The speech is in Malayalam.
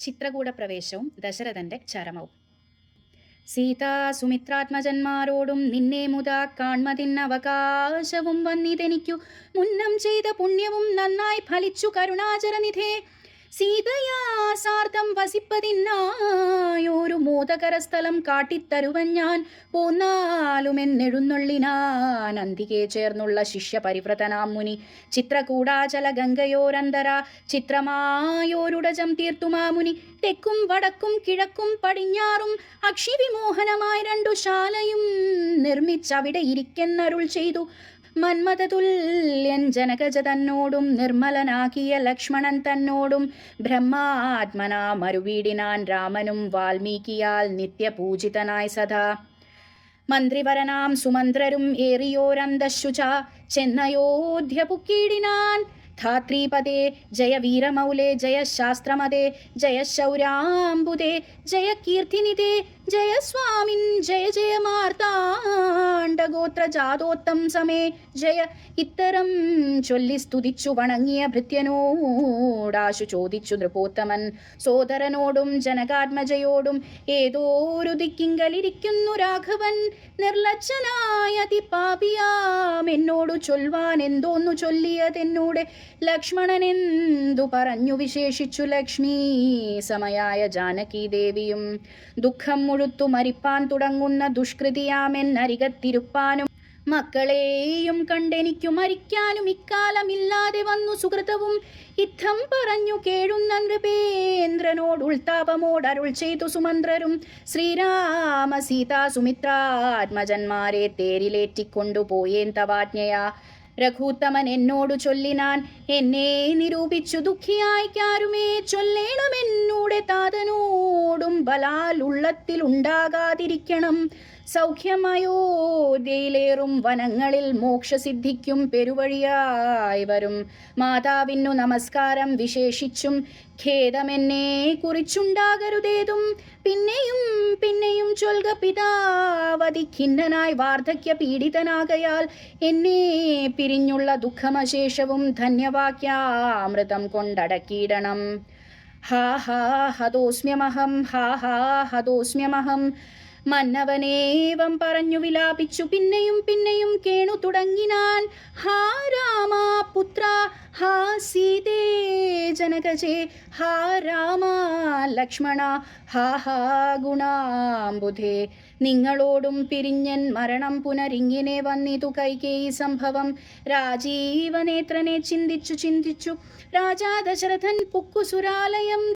ചിത്രകൂടപ്രവേശവും ദശരഥന്റെ ചരമവും. സീതാ സുമിത്രാത്മജന്മാരോടും നിന്നെ മുതാ കാൺമതിന്നവകാശവും വന്നിതെനിക്കു മുന്നം ചെയ്ത പുണ്യവും നന്നായി ഫലിച്ചു കരുണാചരനിധേ. സീതയാ സാർദ്ധം വസിപ്പതിന്നായൊരു മോദകരസ്ഥലം കാട്ടിത്തരുവൻ ഞാൻ പോന്നാലുമെന്നെഴുന്നള്ളിനാൻ അന്തികെ ചേർന്നുള്ള ശിഷ്യ പരിവ്രതനാം മുനി. ചിത്രകൂടാചല ഗംഗയോരന്തര ചിത്രമായോരുടജം തീർത്തുമാമുനി. തെക്കും വടക്കും കിഴക്കും പടിഞ്ഞാറും അക്ഷിവിമോഹനമായി രണ്ടു ശാലയും നിർമ്മിച്ചവിടെ ഇരിക്കെന്നരുൾ ചെയ്തു. മന്മഥതുല്യൻ ജനകജ തന്നോടും നിർമ്മലനാക്കിയ ലക്ഷ്മണൻ തന്നോടും ബ്രഹ്മാത്മനാ മരുവീടിനാൻ രാമനും വാൽമീകിയാൽ നിത്യപൂജിതനായി സദാ. മന്ത്രിവരനാം സുമന്ത്രരും ഏറിയോരന്തശുച ചെന്നയോധ്യ പുക്കീടിനാൻ. ധാത്രീപദേ ജയ വീരമൗലേ ജയ ശാസ്ത്രമതേ ജയ ശൗരാംബുദേ ജയ കീർത്തിനിധേ ജയ സ്വാമിൻ ജയ ജയ മാർത്താണ്ഡഗോത്ര ജാതോത്തം സമേ ജയ. ഇത്തരം ചൊല്ലി സ്തുതിച്ചു വണങ്ങിയ ഭൃത്യനോടാശു ചോദിച്ചു നൃപോത്തമൻ സോദരനോടും ജനകാത്മജയോടും. ഏതോരു ദിക്കിങ്കലിരിക്കുന്നു രാഘവൻ നിർലജ്ജനായ അതിപാപിയാം എന്നോടു ചൊൽവാൻ എന്തോന്നു ചൊല്ലിയതെന്നോട്. ലക്ഷ്മണനെന്തു പറഞ്ഞു വിശേഷിച്ചു ലക്ഷ്മീ സമയായ ജാനകി ദേവിയും. ദുഃഖം മുഴുത്തു മരിപ്പാൻ തുടങ്ങുന്ന ദുഷ്കൃതിയാമെന്നരികത്തിരുപ്പാനും മക്കളെയും കണ്ടെനിക്കു മരിക്കാനും ഇക്കാലമില്ലാതെ വന്നു സുഹൃതവും. ഇത്തം പറഞ്ഞു കേഴുന്ന നൃപേന്ദ്രനോടുൾത്താപമോടരുൾ ചെയ്തു സുമന്ത്രരും. ശ്രീരാമ സീതാ സുമിത്രാത്മജന്മാരെ തേരിലേറ്റിക്കൊണ്ടുപോയേൻ തവാജ്ഞയാ. രഘൂത്തമൻ എന്നോടു ചൊല്ലിനാൻ എന്നെ നിരൂപിച്ചു ദുഃഖിയായിക്കാരുമേ ചൊല്ലേണമെന്നൂടെ താതനോടും ബലാൽ ഉള്ളത്തിലുണ്ടാകാതിരിക്കണം. സൗഖ്യമയോധ്യയിലേറും വനങ്ങളിൽ മോക്ഷസിദ്ധിക്കും പെരുവഴിയായി വരും. മാതാവിനു നമസ്കാരം വിശേഷിച്ചും ഖേദമെന്നെ കുറിച്ചുണ്ടാകരുതേതും. പിന്നെയും പിന്നെയും ചൊൽക പിതാവതി ഖിന്നനായി വാർദ്ധക്യ പീഡിതനാകയാൽ എന്നെ പിരിഞ്ഞുള്ള ദുഃഖമശേഷവും ധന്യവാക്യാമൃതം കൊണ്ടടക്കിയിടണം. ഹാ ഹാ ഹതോസ്മ്യമഹം ഹാ ഹാ ഹതോസ്മ്യമഹം. മന്നവനേവം പറഞ്ഞു വിലാപിച്ചു പിന്നെയും പിന്നെയും കേണു തുടങ്ങിനാൻ. ഹാ രാമ പുത്ര ഹാ സീതേ ജനകജേ ഹാ രാമ ലക്ഷ്മണ ഹാ ഹാ ഗുണാംബുധേ. നിങ്ങളോടും പിരിഞ്ഞൻ മരണം പുനരിങ്ങനെ വന്നിതു കൈകേയി സംഭവം. രാജീവനേത്രനെ ചിന്തിച്ചു ചിന്തിച്ചു രാജാ ദശരഥൻ പുക്കുസുരാലയം